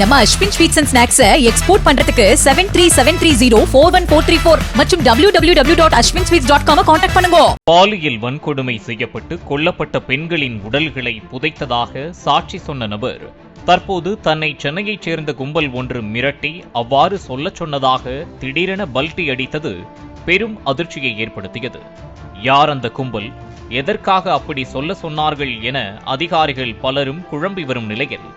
நம்ம Ashwin sweets and snacks export பண்றதுக்கு 7373041434 மற்றும் www.ashwinsweets.com கான்டாக்ட் பண்ணுங்க. பாலியல் வன்கொடுமை செய்யப்பட்டு கொல்லப்பட்ட பெண்களின் உடல்களை புதைத்ததாக சாட்சி சொன்ன நபர் தற்போது தன்னை சென்னையைச் சேர்ந்த கும்பல் ஒன்று மிரட்டி அவ்வாறு சொல்லச் சொன்னதாக திடீரென பல்டி அடித்தது பெரும் அதிர்ச்சியை ஏற்படுத்தியது. யார் அந்த கும்பல், எதற்காக அப்படி சொல்ல சொன்னார்கள் என அதிகாரிகள் பலரும் குழம்பி வரும் நிலையில்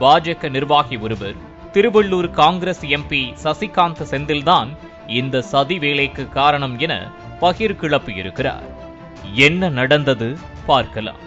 பாஜக நிர்வாகி ஒருவர் திருவள்ளூர் காங்கிரஸ் எம்பி சசிகாந்த் செந்தில்தான் இந்த சதி வேலைக்கு காரணம் என பகிர் கிளப்பியிருக்கிறார். என்ன நடந்தது பார்க்கலாம்.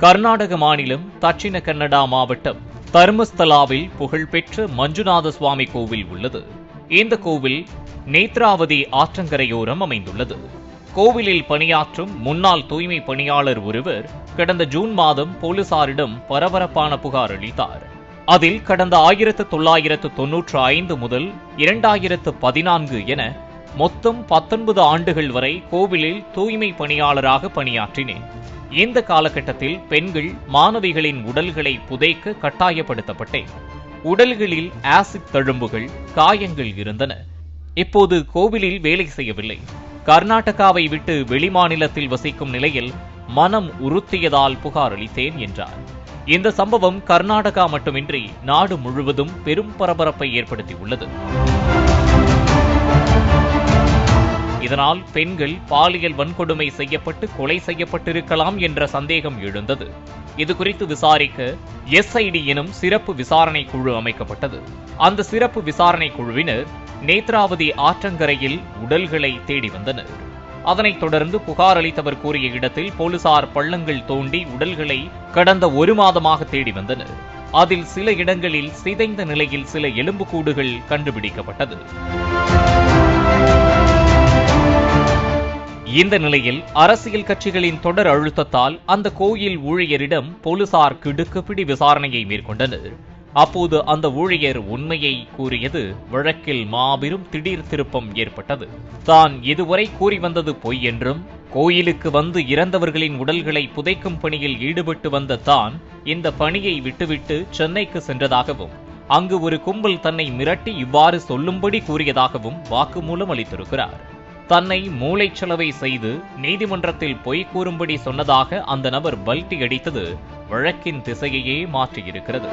கர்நாடக மாநிலம் தட்சிண கன்னடா மாவட்டம் தர்மஸ்தலாவில் புகழ்பெற்ற மஞ்சுநாத சுவாமி கோவில் உள்ளது. இந்த கோவில் நேத்ராவதி ஆற்றங்கரையோரம் அமைந்துள்ளது. கோவிலில் பணியாற்றும் முன்னாள் தூய்மை பணியாளர் ஒருவர் கடந்த ஜூன் மாதம் போலீசாரிடம் பரபரப்பான புகார் அளித்தார். அதில் கடந்த 1995 முதல் 2014 என மொத்தம் 19 ஆண்டுகள் வரை கோவிலில் தூய்மை பணியாளராக பணியாற்றினேன். இந்த காலகட்டத்தில் பெண்கள் மாணவிகளின் உடல்களை புதைக்க கட்டாயப்படுத்தப்பட்டேன். உடல்களில் ஆசிட் தழும்புகள், காயங்கள் இருந்தன. இப்போது கோவிலில் வேலை செய்யவில்லை. கர்நாடகாவை விட்டு வெளிமாநிலத்தில் வசிக்கும் நிலையில் மனம் உறுத்தியதால் புகார் அளித்தேன் என்றார். இந்த சம்பவம் கர்நாடகா மட்டுமின்றி நாடு முழுவதும் பெரும் பரபரப்பை ஏற்படுத்தியுள்ளது. இதனால் பெண்கள் பாலியல் வன்கொடுமை செய்யப்பட்டு கொலை செய்யப்பட்டிருக்கலாம் என்ற சந்தேகம் எழுந்தது. இதுகுறித்து விசாரிக்க SID எனும் சிறப்பு விசாரணை குழு அமைக்கப்பட்டது. அந்த சிறப்பு விசாரணை குழுவினர் நேத்ராவதி ஆற்றங்கரையில் உடல்களை தேடி வந்தனர். அதனைத் தொடர்ந்து புகார் அளித்தவர் கூறிய இடத்தில் போலீசார் பள்ளங்கள் தோண்டி உடல்களை கடந்த 1 மாதமாக தேடி வந்தனர். அதில் சில இடங்களில் சிதைந்த நிலையில் சில எலும்புக்கூடுகள் கண்டுபிடிக்கப்பட்டது. இந்த நிலையில் அரசியல் கட்சிகளின் தொடர் அழுத்தத்தால் அந்த கோயில் ஊழியரிடம் போலீசார் கிடுக்குப்பிடி விசாரணையை மேற்கொண்டனர். அப்போது அந்த ஊழியர் உண்மையை கூறியது வழக்கில் மாபெரும் திடீர் திருப்பம் ஏற்பட்டது. தான் இதுவரை கூறி வந்தது பொய் என்றும், கோயிலுக்கு வந்து இறந்தவர்களின் உடல்களை புதைக்கும் பணியில் ஈடுபட்டு வந்த தான் இந்த பணியை விட்டுவிட்டு சென்னைக்கு சென்றதாகவும், அங்கு ஒரு கும்பல் தன்னை மிரட்டி இவ்வாறு சொல்லும்படி கூறியதாகவும் வாக்குமூலம் அளித்திருக்கிறார். தன்னை மூளைச்சலவை செய்து நீதிமன்றத்தில் பொய் கூறும்படி சொன்னதாக அந்த நபர் பல்டி அடித்தது வழக்கின் திசையையே மாற்றியிருக்கிறது.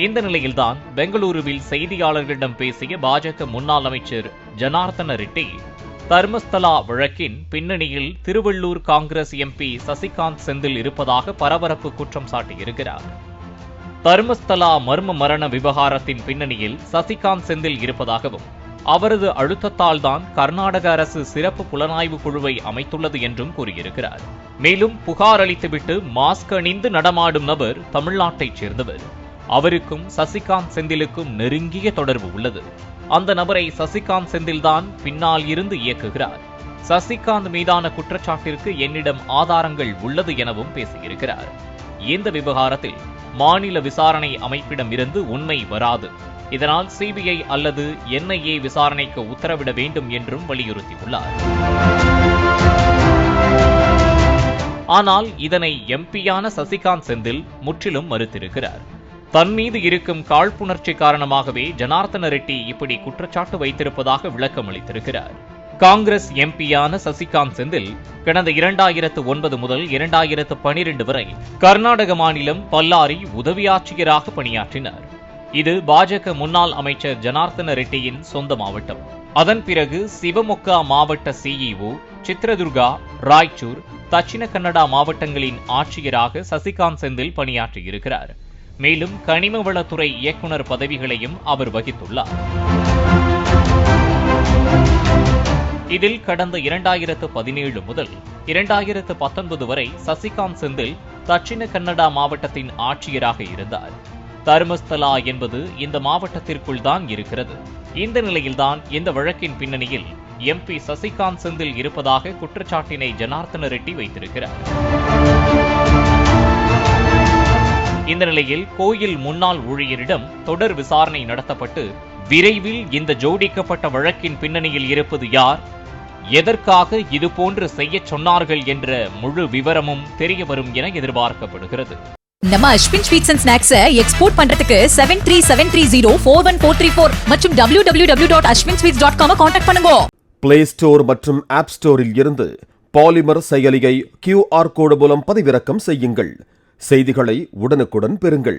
இந்த நிலையில்தான் பெங்களூருவில் செய்தியாளர்களிடம் பேசிய பாஜக முன்னாள் அமைச்சர் ஜனார்தன ரெட்டி தர்மஸ்தலா வழக்கின் பின்னணியில் திருவள்ளூர் காங்கிரஸ் எம்பி சசிகாந்த் செந்தில் இருப்பதாக பரபரப்பு குற்றம் சாட்டியிருக்கிறார். தர்மஸ்தலா மர்ம மரண விவகாரத்தின் பின்னணியில் சசிகாந்த் செந்தில் இருப்பதாகவும், அவரது அழுத்தத்தால் தான் கர்நாடக அரசு சிறப்பு புலனாய்வு குழுவை அமைத்துள்ளது என்றும் கூறியிருக்கிறார். மேலும் புகார் அளித்துவிட்டு மாஸ்க் அணிந்து நடமாடும் நபர் தமிழ்நாட்டைச் சேர்ந்தவர். அவருக்கும் சசிகாந்த் செந்திலுக்கும் நெருங்கிய தொடர்பு உள்ளது. அந்த நபரை சசிகாந்த் செந்தில்தான் பின்னால் இருந்து இயக்குகிறார். சசிகாந்த் மீதான குற்றச்சாட்டிற்கு என்னிடம் ஆதாரங்கள் உள்ளது எனவும் பேசியிருக்கிறார். இந்த விவகாரத்தில் மாநில விசாரணை அமைப்பிடம் இருந்து உண்மை வராது. இதனால் CBI அல்லது NIA விசாரணைக்கு உத்தரவிட வேண்டும் என்றும் வலியுறுத்தியுள்ளார். ஆனால் இதனை எம்பியான சசிகாந்த் செந்தில் முற்றிலும் மறுத்திருக்கிறார். தன் மீது இருக்கும் காழ்ப்புணர்ச்சி காரணமாகவே ஜனார்தன ரெட்டி இப்படி குற்றச்சாட்டு வைத்திருப்பதாக விளக்கம் அளித்திருக்கிறார். காங்கிரஸ் எம்பியான சசிகாந்த் செந்தில் கடந்த 2009 முதல் 2012 வரை கர்நாடக மாநிலம் பல்லாரி உதவி ஆட்சியராக பணியாற்றினார். இது பாஜக முன்னாள் அமைச்சர் ஜனார்தன ரெட்டியின் சொந்த மாவட்டம். அதன் பிறகு சிவமொக்கா மாவட்ட CEO, சித்ரதுர்கா, ராய்ச்சூர், தட்சிண கன்னடா மாவட்டங்களின் ஆட்சியராக சசிகாந்த் செந்தில் பணியாற்றியிருக்கிறார். மேலும் கனிமவளத்துறை இயக்குநர் பதவிகளையும் அவர் வகித்துள்ளார். இதில் கடந்த 2017 முதல் 2019 வரை சசிகாந்த் செந்தில் தட்சிண கன்னடா மாவட்டத்தின் ஆட்சியராக இருந்தார். தர்மஸ்தலா என்பது இந்த மாவட்டத்திற்குள் தான் இருக்கிறது. இந்த நிலையில்தான் இந்த வழக்கின் பின்னணியில் MP சசிகாந்த் செந்தில் இருப்பதாக குற்றச்சாட்டினை ஜனார்தன ரெட்டி வைத்திருக்கிறார். இந்த நிலையில் கோயில் முன்னாள் ஊழியரிடம் தொடர் விசாரணை நடத்தப்பட்டு விரைவில் இந்த ஜோடிக்கப்பட்ட வழக்கின் பின்னணியில் இருப்பது யார், எதற்காக இதுபோன்று செய்யச் சொன்னார்கள் என்ற முழு விவரமும் தெரிய வரும் என எதிர்பார்க்கப்படுகிறது. நம்ம Ashwin sweets and snacks export பண்றதுக்கு 7373041434 மற்றும் www.ashwinsweets.com கான்டாக்ட் பண்ணுங்க. பிளே ஸ்டோர் மற்றும் ஆப் ஸ்டோரில் இருந்து பாலிமர் செயலியை QR கோடு மூலம் பதிவிறக்கம் செய்யுங்கள். செய்திகளை உடனுக்குடன் பெறுங்கள்.